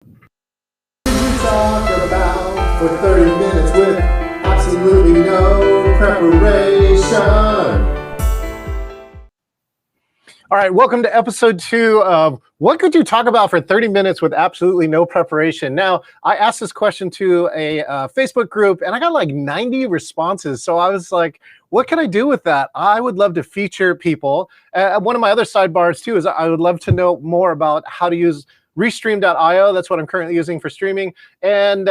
Talk about for 30 minutes with absolutely no preparation. All right, welcome to episode 2 of What Could You Talk About for 30 Minutes with Absolutely No Preparation? Now, I asked this question to a Facebook group, and I got like 90 responses. So I was like, what can I do with that? I would love to feature people. One of my other sidebars, too, is I would love to know more about how to use Restream.io. That's what I'm currently using for streaming. And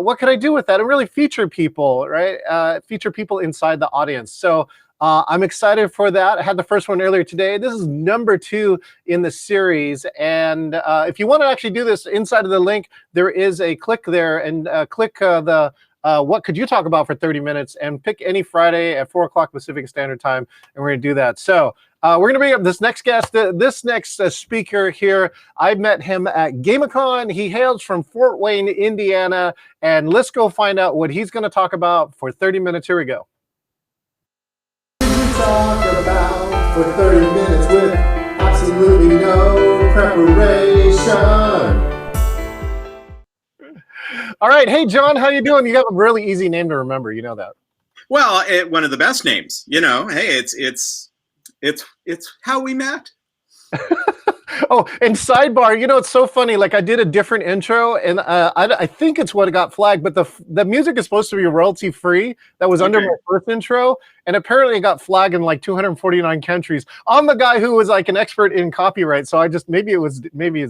what could I do with that and really feature people, right? Feature people inside the audience. So I'm excited for that. I had the first one earlier today. This is number 2 in the series. And if you want to actually do this, inside of the link, there is a click there, and click the what could you talk about for 30 minutes, and pick any Friday at 4 o'clock Pacific Standard Time, and we're going to do that. So we're going to bring up this next guest, this next speaker here. I met him at GameCon. He hails from Fort Wayne, Indiana, and let's go find out what he's going to talk about for 30 minutes. Here we go. Talk about for 30 minutes with absolutely no preparation. All right. Hey, John, how you doing? You got a really easy name to remember. You know that. Well, one of the best names. You know, hey, it's how we met. Oh, and sidebar, you know, it's so funny. Like, I did a different intro, and I think it's what got flagged, but the music is supposed to be royalty free. That was under my first intro, and apparently it got flagged in like 249 countries. I'm the guy who was like an expert in copyright, so maybe it's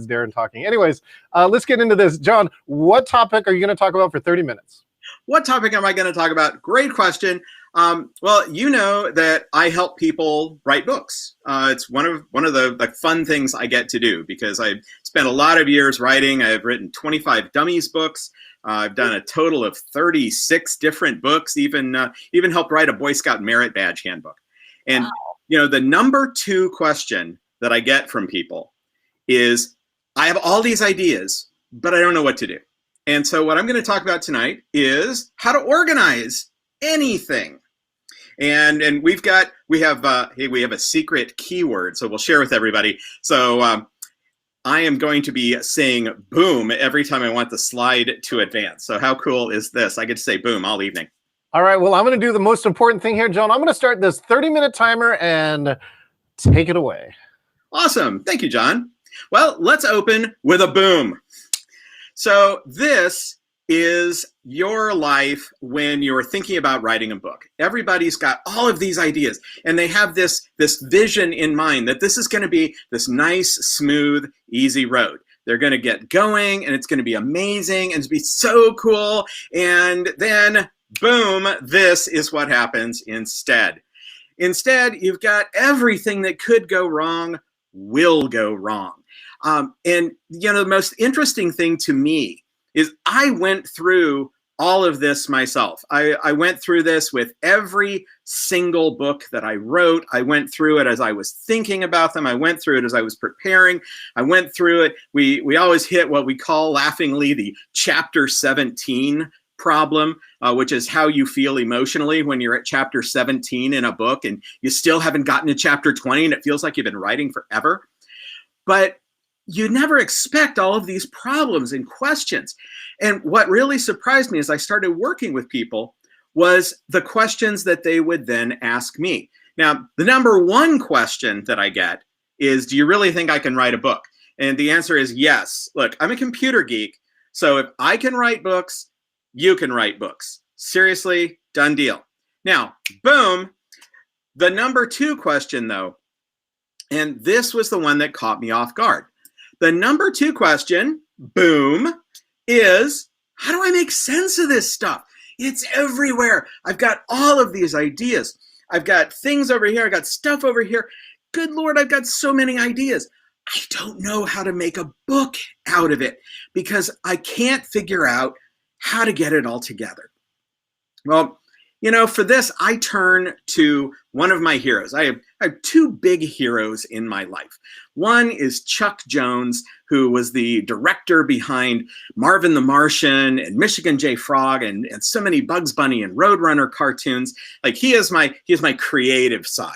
Darren talking. Anyways, let's get into this. John, what topic are you going to talk about for 30 minutes? What topic am I going to talk about? Great question. Well, you know that I help people write books. It's one of the fun things I get to do, because I spent a lot of years writing. I've written 25 dummies books. I've done a total of 36 different books. Even helped write a Boy Scout merit badge handbook. And wow. You know, the number 2 question that I get from people is, I have all these ideas, but I don't know what to do. And so what I'm going to talk about tonight is how to organize anything. And we have a secret keyword, so we'll share with everybody. So I am going to be saying boom every time I want the slide to advance. So how cool is this? I get to say boom all evening. All right, well, I'm going to do the most important thing here, John. I'm going to start this 30-minute timer and take it away. Awesome. Thank you, John. Well, let's open with a boom. So this is your life when you're thinking about writing a book. Everybody's got all of these ideas, and they have this vision in mind that this is going to be this nice, smooth, easy road. They're going to get going, and it's going to be amazing, and it's going to be so cool. And then, boom, this is what happens instead. Instead, you've got everything that could go wrong will go wrong. And, you know, the most interesting thing to me is I went through all of this myself. I went through this with every single book that I wrote. I went through it as I was thinking about them. I went through it as I was preparing. I went through it. We always hit what we call laughingly the chapter 17 problem, which is how you feel emotionally when you're at chapter 17 in a book and you still haven't gotten to chapter 20 and it feels like you've been writing forever. But you never expect all of these problems and questions. And what really surprised me as I started working with people was the questions that they would then ask me. Now, the number 1 question that I get is, do you really think I can write a book? And the answer is yes. Look, I'm a computer geek, so if I can write books, you can write books. Seriously, done deal. Now, boom, the number 2 question though, and this was the one that caught me off guard. The number 2 question, boom, is how do I make sense of this stuff? It's everywhere. I've got all of these ideas. I've got things over here. I've got stuff over here. Good Lord, I've got so many ideas. I don't know how to make a book out of it because I can't figure out how to get it all together. Well, you know, for this, I turn to one of my heroes. I have 2 big heroes in my life. One is Chuck Jones, who was the director behind Marvin the Martian and Michigan J. Frog and so many Bugs Bunny and Roadrunner cartoons. Like he is my creative side.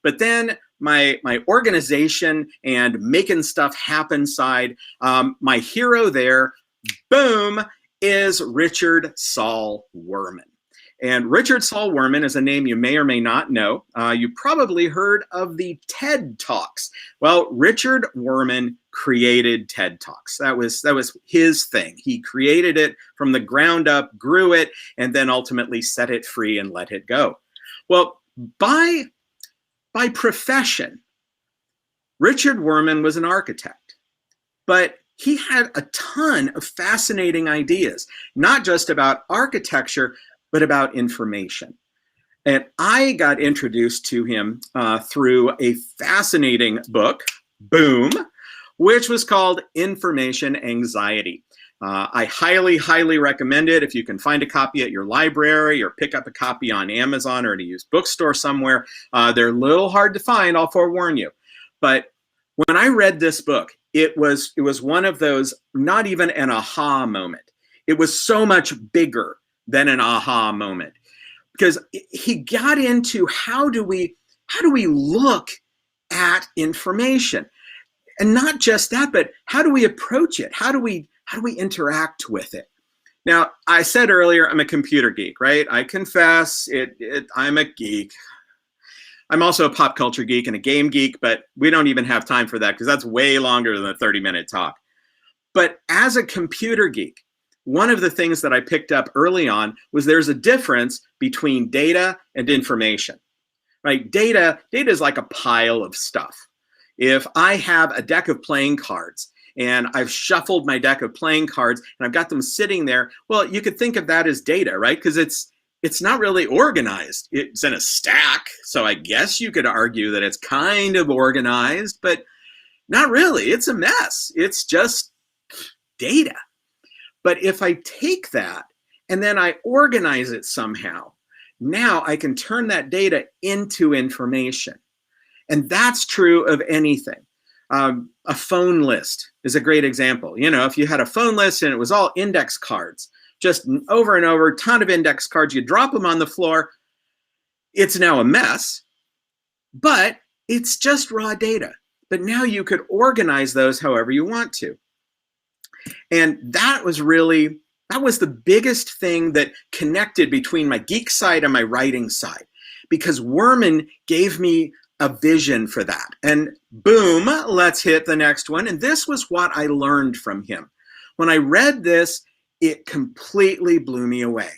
But then my organization and making stuff happen side, my hero there, boom, is Richard Saul Wurman. And Richard Saul Wurman is a name you may or may not know. You probably heard of the TED Talks. Well, Richard Wurman created TED Talks. That was his thing. He created it from the ground up, grew it, and then ultimately set it free and let it go. Well, by profession, Richard Wurman was an architect, but he had a ton of fascinating ideas, not just about architecture, but about information. And I got introduced to him through a fascinating book, boom, which was called Information Anxiety. I highly, highly recommend it. If you can find a copy at your library or pick up a copy on Amazon or at a used bookstore somewhere, they're a little hard to find, I'll forewarn you. But when I read this book, it was one of those, not even an aha moment. It was so much bigger than an aha moment, because he got into how do we look at information, and not just that, but how do we approach it? How do we interact with it? Now, I said earlier, I'm a computer geek, right? I confess I'm a geek. I'm also a pop culture geek and a game geek, but we don't even have time for that because that's way longer than a 30-minute talk. But as a computer geek, one of the things that I picked up early on was there's a difference between data and information, right? Data is like a pile of stuff. If I have a deck of playing cards and I've shuffled my deck of playing cards and I've got them sitting there, well, you could think of that as data, right? Because it's not really organized. It's in a stack. So I guess you could argue that it's kind of organized, but not really. It's a mess. It's just data. But if I take that and then I organize it somehow, now I can turn that data into information. And that's true of anything. A phone list is a great example. You know, if you had a phone list and it was all index cards, just over and over, a ton of index cards, you drop them on the floor, it's now a mess, but it's just raw data. But now you could organize those however you want to. And that was the biggest thing that connected between my geek side and my writing side, because Wurman gave me a vision for that. And boom, let's hit the next one. And this was what I learned from him. When I read this, it completely blew me away.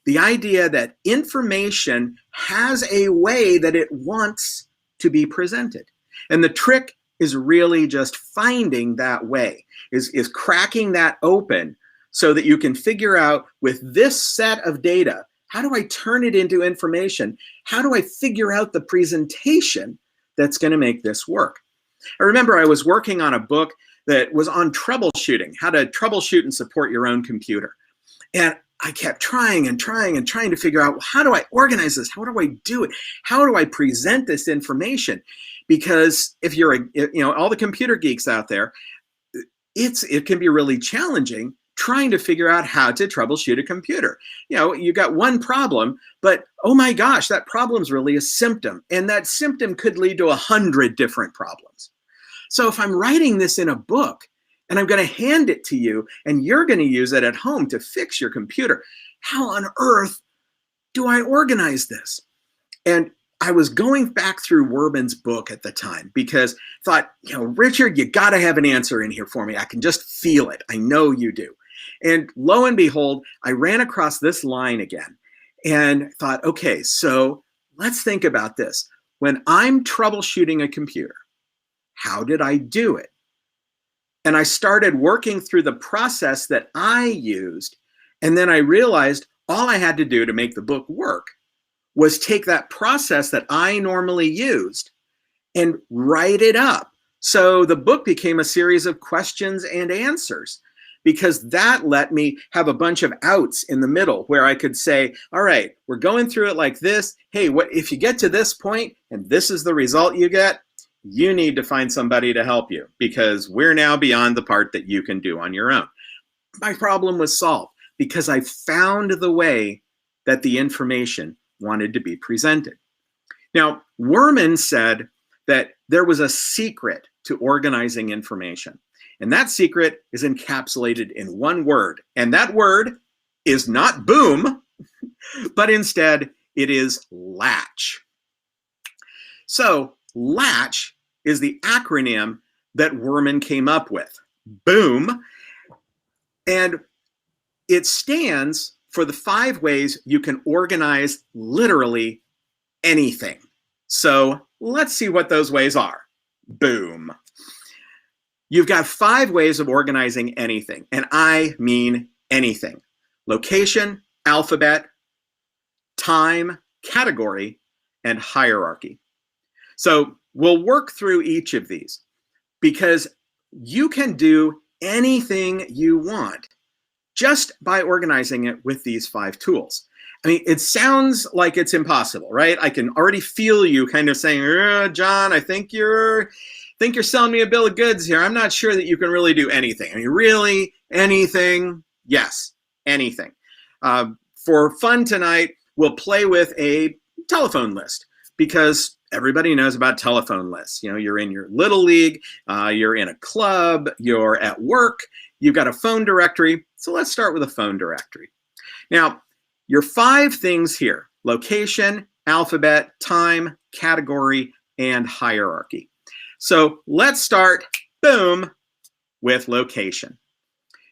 The idea that information has a way that it wants to be presented. And the trick is really just finding that way, is cracking that open so that you can figure out, with this set of data, how do I turn it into information? How do I figure out the presentation that's going to make this work? I remember I was working on a book that was on troubleshooting, how to troubleshoot and support your own computer. And I kept trying to figure out, how do I organize this? How do I do it? How do I present this information? Because if you're all the computer geeks out there, it can be really challenging trying to figure out how to troubleshoot a computer. You know, you got one problem, but oh my gosh, that problem's really a symptom. And that symptom could lead to 100 different problems. So if I'm writing this in a book and I'm going to hand it to you and you're going to use it at home to fix your computer, how on earth do I organize this? And I was going back through Wurman's book at the time because I thought, Richard, you got to have an answer in here for me. I can just feel it. I know you do. And lo and behold, I ran across this line again and thought, okay, so let's think about this. When I'm troubleshooting a computer, how did I do it? And I started working through the process that I used. And then I realized all I had to do to make the book work was take that process that I normally used and write it up. So the book became a series of questions and answers, because that let me have a bunch of outs in the middle where I could say, all right, we're going through it like this. Hey, what if you get to this point and this is the result you get? You need to find somebody to help you, because we're now beyond the part that you can do on your own. My problem was solved because I found the way that the information wanted to be presented. Now, Wurman said that there was a secret to organizing information. And that secret is encapsulated in one word. And that word is not boom, but instead it is latch. So latch is the acronym that Wurman came up with. Boom. And it stands for the 5 ways you can organize literally anything. So let's see what those ways are. Boom. You've got 5 ways of organizing anything, and I mean anything. Location, alphabet, time, category, and hierarchy. So we'll work through each of these because you can do anything you want just by organizing it with these 5 tools. I mean, it sounds like it's impossible, right? I can already feel you kind of saying, John, I think you're selling me a bill of goods here. I'm not sure that you can really do anything. I mean, really, anything? Yes, anything. For fun tonight, we'll play with a telephone list because everybody knows about telephone lists. You know, you're in your little league, you're in a club, you're at work, you've got a phone directory. So let's start with a phone directory. Now, your 5 things here: location, alphabet, time, category, and hierarchy. So let's start, boom, with location.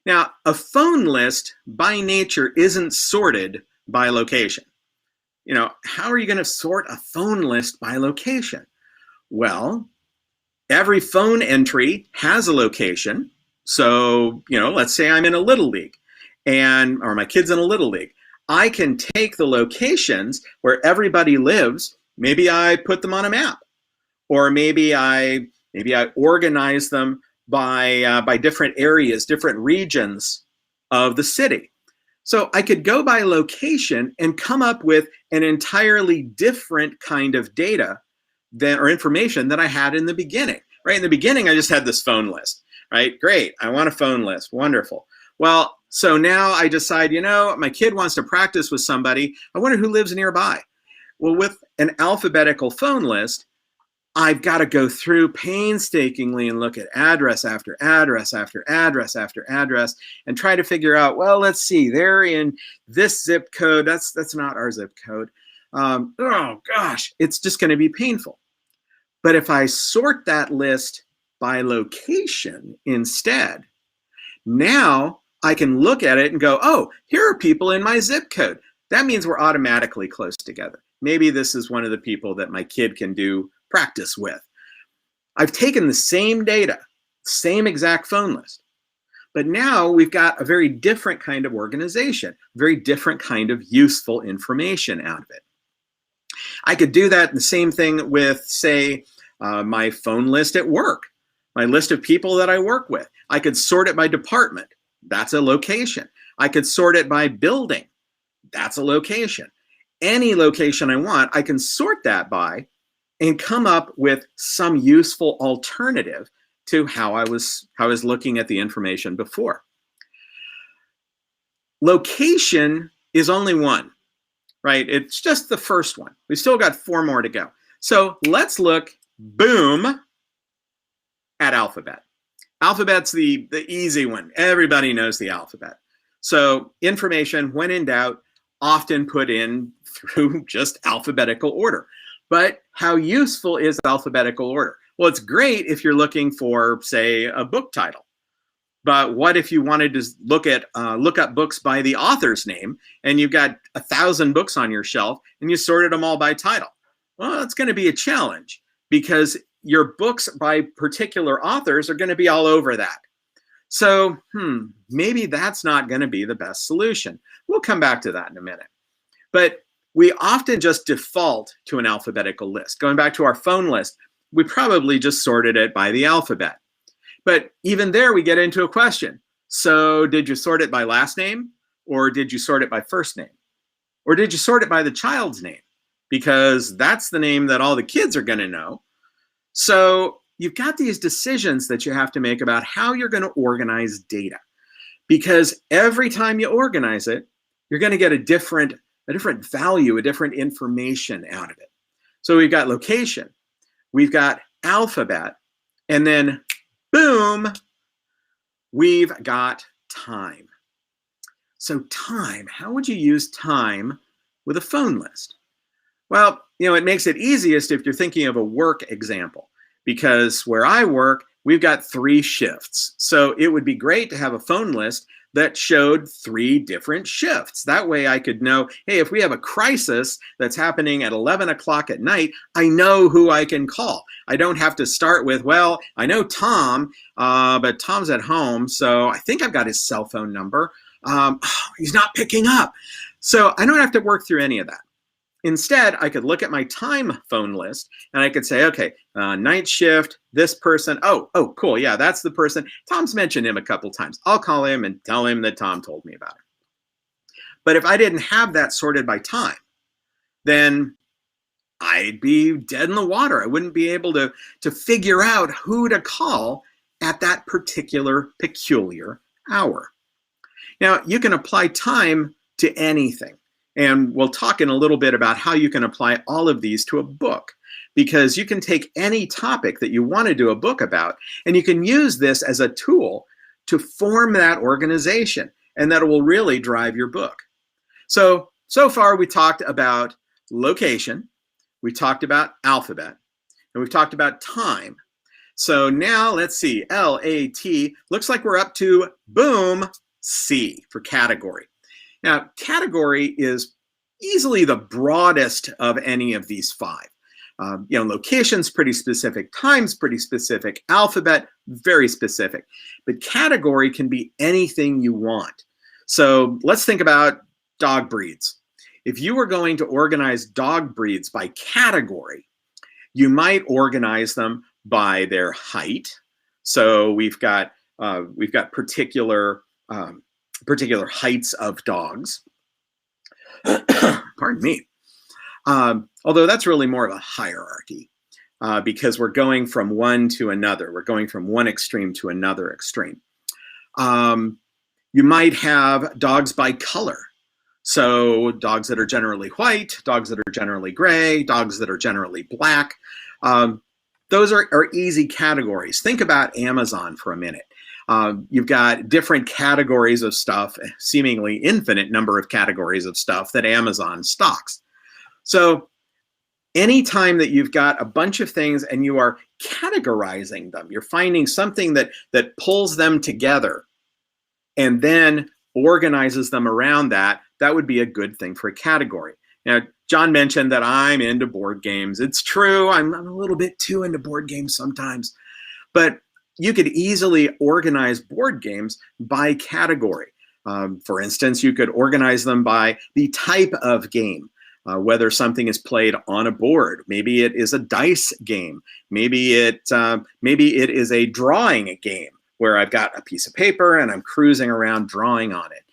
Now, a phone list by nature isn't sorted by location. You know, how are you going to sort a phone list by location? Well, every phone entry has a location. So, you know, let's say I'm in a little league or my kid's in a little league. I can take the locations where everybody lives. Maybe I put them on a map, or maybe I organize them by different areas, different regions of the city. So I could go by location and come up with an entirely different kind of data or information that I had in the beginning. Right in the beginning, I just had this phone list. Right, great. I want a phone list. Wonderful. Well, so now I decide, you know, my kid wants to practice with somebody. I wonder who lives nearby. Well, with an alphabetical phone list, I've got to go through painstakingly and look at address after address after address after address and try to figure out, well, let's see, they're in this zip code. That's not our zip code. Oh gosh, it's just going to be painful. But if I sort that list by location instead, now I can look at it and go, oh, here are people in my zip code. That means we're automatically close together. Maybe this is one of the people that my kid can do practice with. I've taken the same data, same exact phone list, but now we've got a very different kind of organization, very different kind of useful information out of it. I could do that the same thing with, say, my phone list at work, my list of people that I work with. I could sort it by department. That's a location. I could sort it by building. That's a location. Any location I want, I can sort that by and come up with some useful alternative to how I was looking at the information before. Location is only one, right? It's just the first one. We've still got 4 more to go. So let's look, boom, at alphabet. Alphabet's the easy one. Everybody knows the alphabet. So information, when in doubt, often put in through just alphabetical order. But how useful is alphabetical order? Well, it's great if you're looking for, say, a book title. But what if you wanted to look up books by the author's name, and you've got 1,000 books on your shelf, and you sorted them all by title? Well, it's going to be a challenge because your books by particular authors are going to be all over that. So, maybe that's not going to be the best solution. We'll come back to that in a minute. But we often just default to an alphabetical list. Going back to our phone list, we probably just sorted it by the alphabet. But even there, we get into a question. So did you sort it by last name? Or did you sort it by first name? Or did you sort it by the child's name? Because that's the name that all the kids are going to know. So you've got these decisions that you have to make about how you're going to organize data. Because every time you organize it, you're going to get a different value, a different information out of it. So we've got location. we've got alphabet, and then boom, we've got time. So time, how would you use time with a phone list? Well, it makes it easiest if you're thinking of a work example, because where I work, we've got 3 shifts. So it would be great to have a phone list that showed 3 different shifts. That way I could know, hey, if we have a crisis that's happening at 11 o'clock at night, I know who I can call. I don't have to start with, well, I know Tom, but Tom's at home, so I think I've got his cell phone number. He's not picking up. So I don't have to work through any of that. Instead, I could look at my time phone list and I could say, okay, night shift, this person. Oh, cool. Yeah, that's the person. Tom's mentioned him a couple times. I'll call him and tell him that Tom told me about it. But if I didn't have that sorted by time, then I'd be dead in the water. I wouldn't be able to figure out who to call at that particular peculiar hour. Now, you can apply time to anything. And we'll talk in a little bit about how you can apply all of these to a book, because you can take any topic that you want to do a book about, and you can use this as a tool to form that organization, and that will really drive your book. So far we talked about location, we talked about alphabet, and we've talked about time. So now let's see, L-A-T, looks like we're up to, boom, C for category. Now, category is easily the broadest of any of these 5. Location's pretty specific, time's pretty specific, alphabet, very specific. But category can be anything you want. So let's think about dog breeds. If you were going to organize dog breeds by category, you might organize them by their height. So we've got particular heights of dogs. Pardon me. Although that's really more of a hierarchy, because we're going from one to another. We're going from one extreme to another extreme. You might have dogs by color. So dogs that are generally white, dogs that are generally gray, dogs that are generally black. Those are easy categories. Think about Amazon for a minute. You've got different categories of stuff, seemingly infinite number of categories of stuff that Amazon stocks. So anytime that you've got a bunch of things and you are categorizing them, you're finding something that pulls them together and then organizes them around that, that would be a good thing for a category. Now, John mentioned that I'm into board games. It's true, I'm a little bit too into board games sometimes, but you could easily organize board games by category. For instance, you could organize them by the type of game, whether something is played on a board. Maybe it is a dice game. Maybe it is a drawing game where I've got a piece of paper and I'm cruising around drawing on it.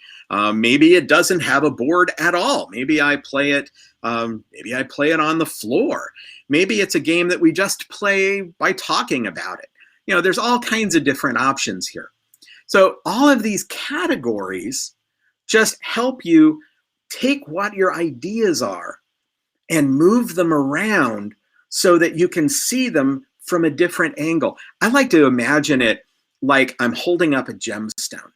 Maybe it doesn't have a board at all. Maybe I play it on the floor. Maybe it's a game that we just play by talking about it. There's all kinds of different options here. So all of these categories just help you take what your ideas are and move them around so that you can see them from a different angle. I like to imagine it like I'm holding up a gemstone.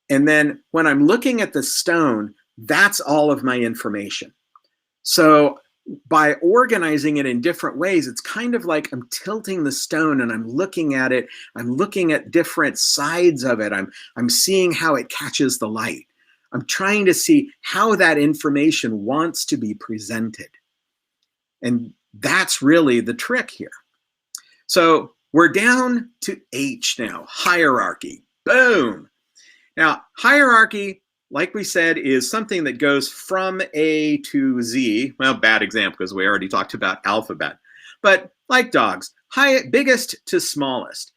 And then when I'm looking at the stone, that's all of my information. So by organizing it in different ways, it's kind of like I'm tilting the stone and I'm looking at it. I'm looking at different sides of it. I'm seeing how it catches the light. I'm trying to see how that information wants to be presented. And that's really the trick here. So we're down to H now, hierarchy. Boom. Now, hierarchy, like we said, is something that goes from A to Z. Well, bad example because we already talked about alphabet. But like dogs, biggest to smallest.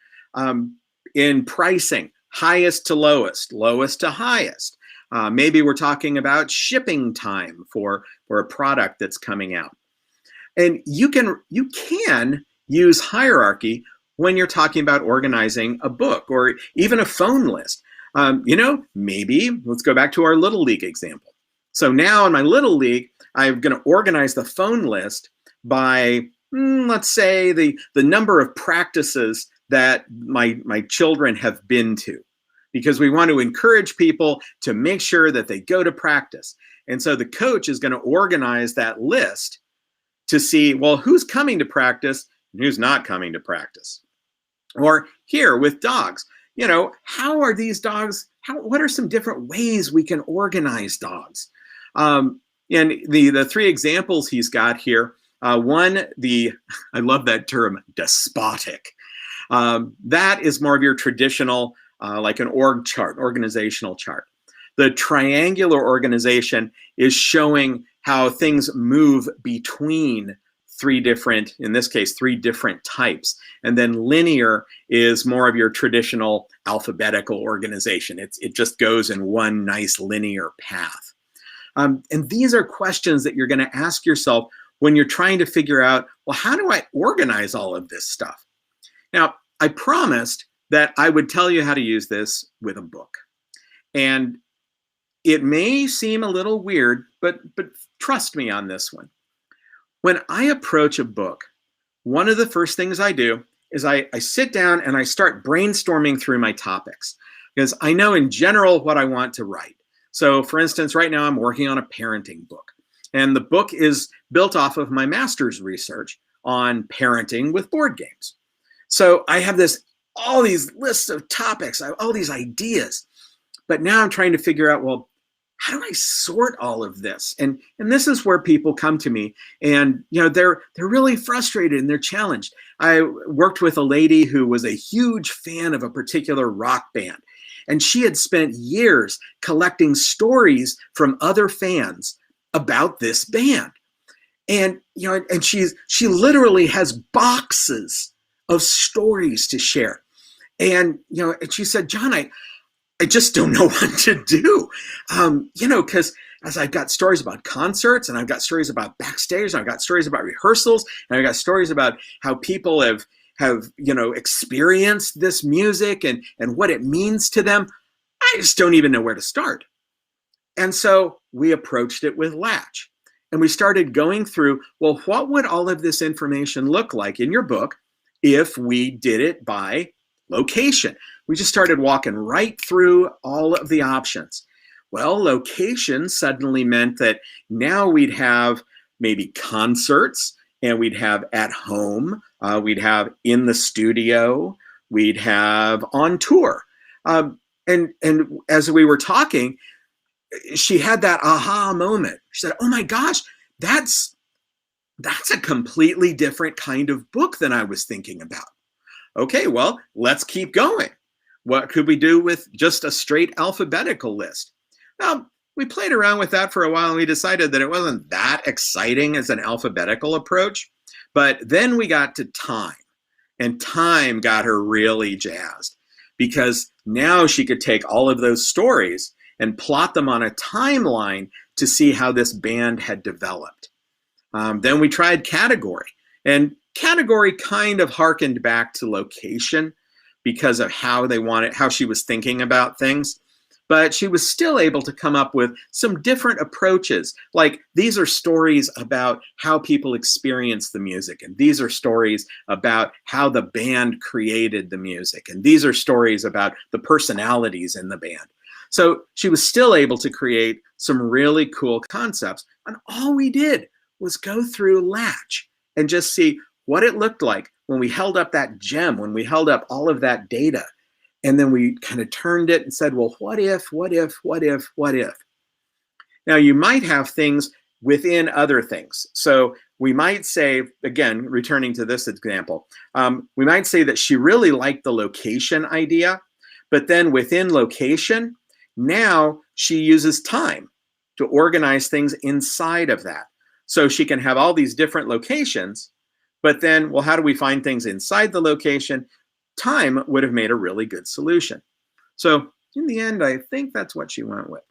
In pricing, highest to lowest, lowest to highest. Maybe we're talking about shipping time for a product that's coming out. And you can use hierarchy when you're talking about organizing a book or even a phone list. Maybe let's go back to our Little League example. So now in my Little League, I'm going to organize the phone list by let's say the number of practices that my children have been to, because we want to encourage people to make sure that they go to practice. And so the coach is going to organize that list to see, well, who's coming to practice and who's not coming to practice. Or here with dogs, how are these dogs, what are some different ways we can organize dogs? And the three examples he's got here, one, I love that term, despotic. That is more of your traditional, like an org chart, organizational chart. The triangular organization is showing how things move between three different types. And then linear is more of your traditional alphabetical organization. It just goes in one nice linear path. And these are questions that you're going to ask yourself when you're trying to figure out, well, how do I organize all of this stuff? Now, I promised that I would tell you how to use this with a book. And it may seem a little weird, but trust me on this one. When I approach a book, one of the first things I do is I sit down and I start brainstorming through my topics, because I know in general what I want to write. So for instance, right now I'm working on a parenting book, and the book is built off of my master's research on parenting with board games. So I have all these lists of topics, I have all these ideas, but now I'm trying to figure out, well, how do I sort all of this? And this is where people come to me, and they're really frustrated and they're challenged. I worked with a lady who was a huge fan of a particular rock band, and she had spent years collecting stories from other fans about this band. And and she literally has boxes of stories to share. And and she said, John, I just don't know what to do, because as I've got stories about concerts, and I've got stories about backstage, and I've got stories about rehearsals, and I've got stories about how people have experienced this music and what it means to them. I just don't even know where to start. And so we approached it with Latch, and we started going through, well, what would all of this information look like in your book if we did it by location? We just started walking right through all of the options. Well, location suddenly meant that now we'd have maybe concerts, and we'd have at home, we'd have in the studio, we'd have on tour. And as we were talking, she had that aha moment. She said, oh my gosh, that's a completely different kind of book than I was thinking about. Okay, well, let's keep going. What could we do with just a straight alphabetical list? Well, we played around with that for a while, and we decided that it wasn't that exciting as an alphabetical approach. But then we got to time, and time got her really jazzed, because now she could take all of those stories and plot them on a timeline to see how this band had developed. Then we tried category, and category kind of harkened back to location because of how she was thinking about things. But she was still able to come up with some different approaches. Like, these are stories about how people experience the music, and these are stories about how the band created the music, and these are stories about the personalities in the band. So she was still able to create some really cool concepts. And all we did was go through Latch and just see what it looked like when we held up that gem, when we held up all of that data. And then we kind of turned it and said, well, what if? Now, you might have things within other things. So we might say, again, returning to this example, we might say that she really liked the location idea, but then within location, now she uses time to organize things inside of that. So she can have all these different locations, but then, well, how do we find things inside the location? Time would have made a really good solution. So in the end, I think that's what she went with.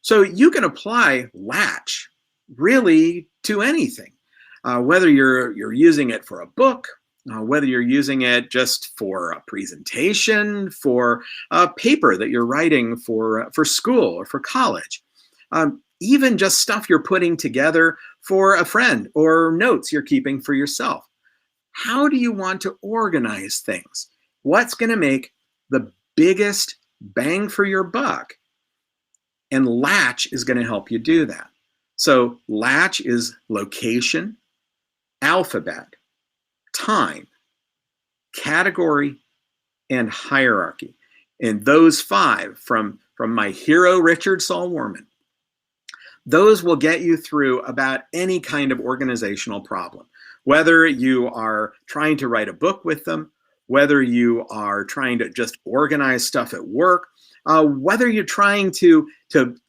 So you can apply Latch really to anything, whether you're using it for a book, whether you're using it just for a presentation, for a paper that you're writing for school or for college. even just stuff you're putting together for a friend or notes you're keeping for yourself. How do you want to organize things? What's going to make the biggest bang for your buck? And Latch is going to help you do that. So Latch is location, alphabet, time, category, and hierarchy. And those 5 from my hero, Richard Saul Warman, those will get you through about any kind of organizational problem. Whether you are trying to write a book with them, whether you are trying to just organize stuff at work, whether you're trying to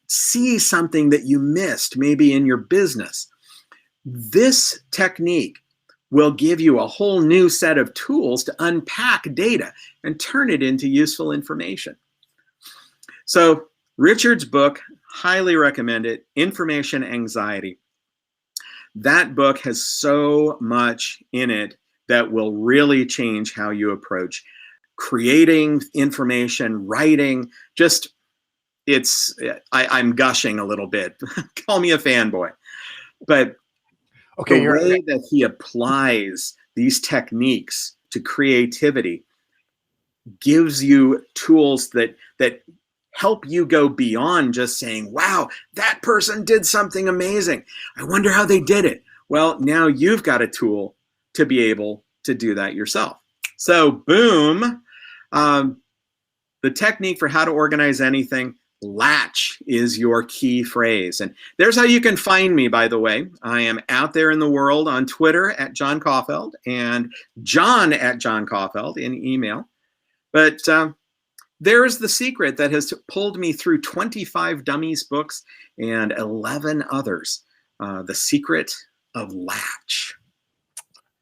see something that you missed maybe in your business, this technique will give you a whole new set of tools to unpack data and turn it into useful information. So Richard's book, highly recommend it, Information Anxiety. That book has so much in it that will really change how you approach creating information, writing. I'm gushing a little bit. Call me a fanboy. But okay, the way that he applies these techniques to creativity gives you tools that help you go beyond just saying, wow, that person did something amazing. I wonder how they did it. Well, now you've got a tool to be able to do that yourself. So boom, the technique for how to organize anything, Latch is your key phrase. And there's how you can find me, by the way. I am out there in the world on Twitter at John Kaufeld and John at John Kaufeld in email. But there's the secret that has pulled me through 25 Dummies books and 11 others. The secret of Latch.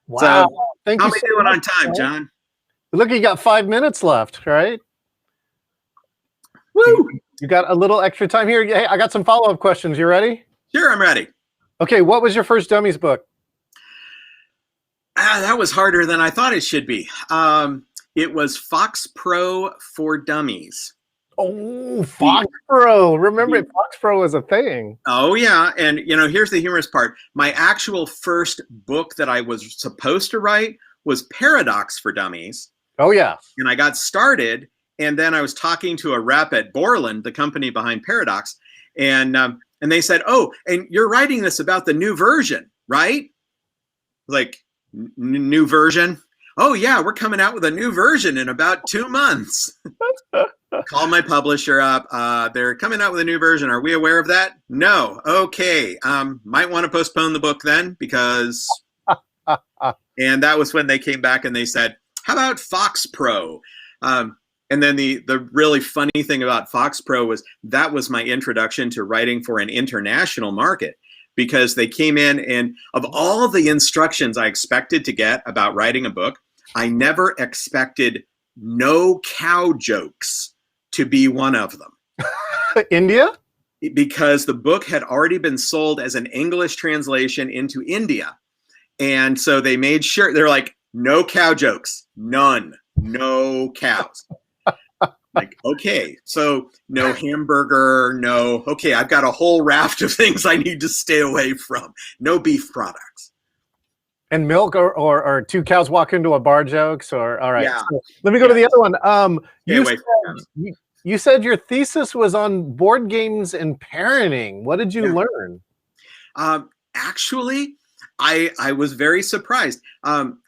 Wow. So, Thank how you am I so doing much, on time, man. John? Look, you got 5 minutes left, right? Woo! You got a little extra time here. Hey, I got some follow-up questions. You ready? Sure, I'm ready. Okay, what was your first Dummies book? That was harder than I thought it should be. It was Fox Pro for Dummies. Oh, Fox Pro. Remember, Fox Pro was a thing. Oh, yeah. And, here's the humorous part. My actual first book that I was supposed to write was Paradox for Dummies. Oh, yeah. And I got started, and then I was talking to a rep at Borland, the company behind Paradox, and they said, oh, and you're writing this about the new version, right? Like, new version? Oh, yeah, we're coming out with a new version in about 2 months. Call my publisher up. They're coming out with a new version. Are we aware of that? No. Okay. Might want to postpone the book then because... And that was when they came back and they said, how about Fox Pro? And then the really funny thing about Fox Pro was that was my introduction to writing for an international market, because they came in and of all the instructions I expected to get about writing a book, I never expected no cow jokes to be one of them. India? Because the book had already been sold as an English translation into India. And so they made sure, they're like, no cow jokes, none, no cows. Like, okay, so no hamburger, no, okay, I've got a whole raft of things I need to stay away from. No beef products. And milk or 2 cows walk into a bar jokes or, all right. Yeah. So let me go to the other one. You said your thesis was on board games and parenting. What did you learn? Actually, I was very surprised.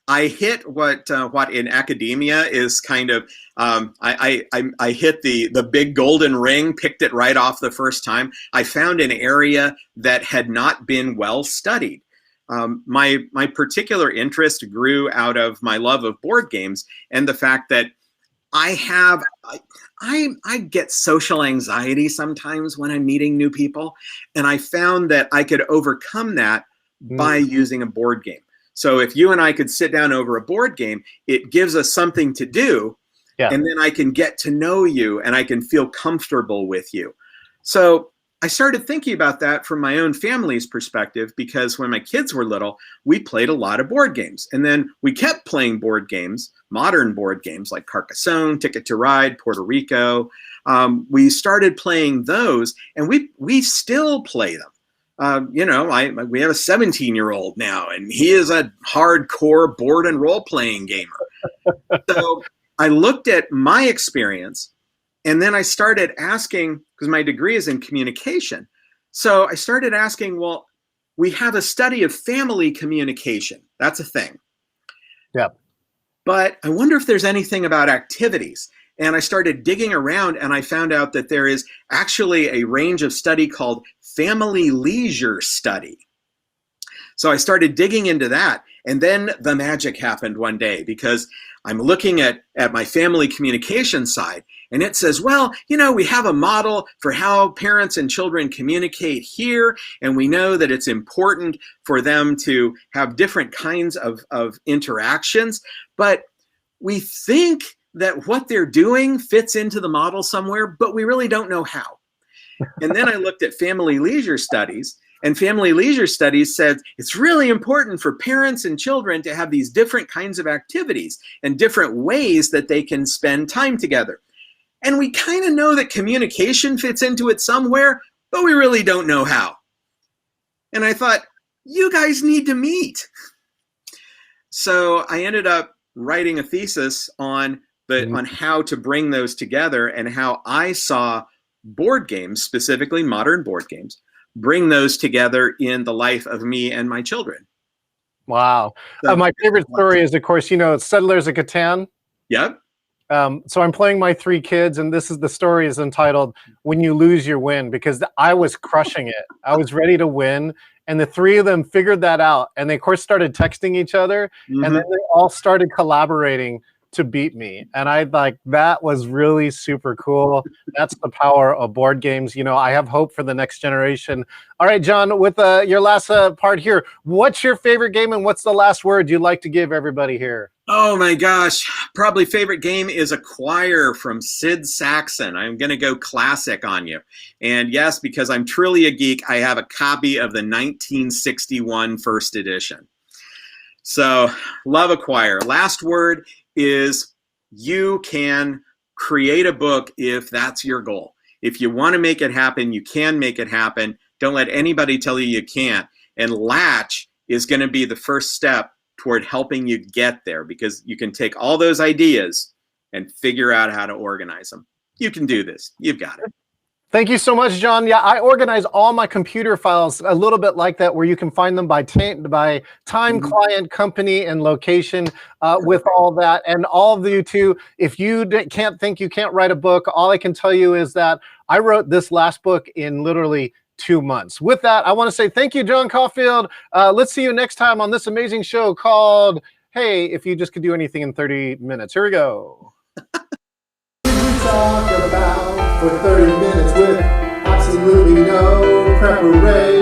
I hit what in academia is kind of I hit the big golden ring, picked it right off the first time. I found an area that had not been well studied. My particular interest grew out of my love of board games and the fact that I get social anxiety sometimes when I'm meeting new people, and I found that I could overcome that by using a board game. So if you and I could sit down over a board game, it gives us something to do, and then I can get to know you and I can feel comfortable with you. So I started thinking about that from my own family's perspective, because when my kids were little, we played a lot of board games. And then we kept playing board games, modern board games like Carcassonne, Ticket to Ride, Puerto Rico. We started playing those, and we still play them. We have a 17-year-old now, and he is a hardcore board and role-playing gamer. So I looked at my experience, and then I started asking, because my degree is in communication. So I started asking, well, we have a study of family communication. That's a thing. Yeah. But I wonder if there's anything about activities. And I started digging around, and I found out that there is actually a range of study called family leisure study. So I started digging into that, and then the magic happened one day, because I'm looking at my family communication side, and it says, well, we have a model for how parents and children communicate here, and we know that it's important for them to have different kinds of interactions, but we think that what they're doing fits into the model somewhere, but we really don't know how. And then I looked at family leisure studies, and family leisure studies said it's really important for parents and children to have these different kinds of activities and different ways that they can spend time together. And we kind of know that communication fits into it somewhere, but we really don't know how. And I thought, you guys need to meet. So I ended up writing a thesis on how to bring those together, and how I saw board games, specifically modern board games, bring those together in the life of me and my children. Wow. So, my favorite story is, of course, Settlers of Catan. Yep. So I'm playing my 3 kids, and the story is entitled "When You Lose, You Win," because I was crushing it. I was ready to win, and the 3 of them figured that out, and they, of course, started texting each other, and then they all started collaborating to beat me. And that was really super cool. That's the power of board games. I have hope for the next generation. All right, John, with your last part here, what's your favorite game, and what's the last word you'd like to give everybody here? Oh my gosh, probably favorite game is Acquire from Sid Saxon. I'm going to go classic on you. And yes, because I'm truly a geek, I have a copy of the 1961 first edition. So love Acquire. Last word is, you can create a book if that's your goal. If you want to make it happen, you can make it happen. Don't let anybody tell you you can't. And Latch is going to be the first step toward helping you get there, because you can take all those ideas and figure out how to organize them. You can do this. You've got it. Thank you so much, John. Yeah, I organize all my computer files a little bit like that, where you can find them by time, client, company, and location with all that. And all of you too, if you can't think you can't write a book, all I can tell you is that I wrote this last book in literally 2 months. With that, I want to say thank you, John Kaufeld. Let's see you next time on this amazing show called, Hey, If You Just Could Do Anything in 30 Minutes. Here we go. Talk about for 30 minutes with absolutely no preparation.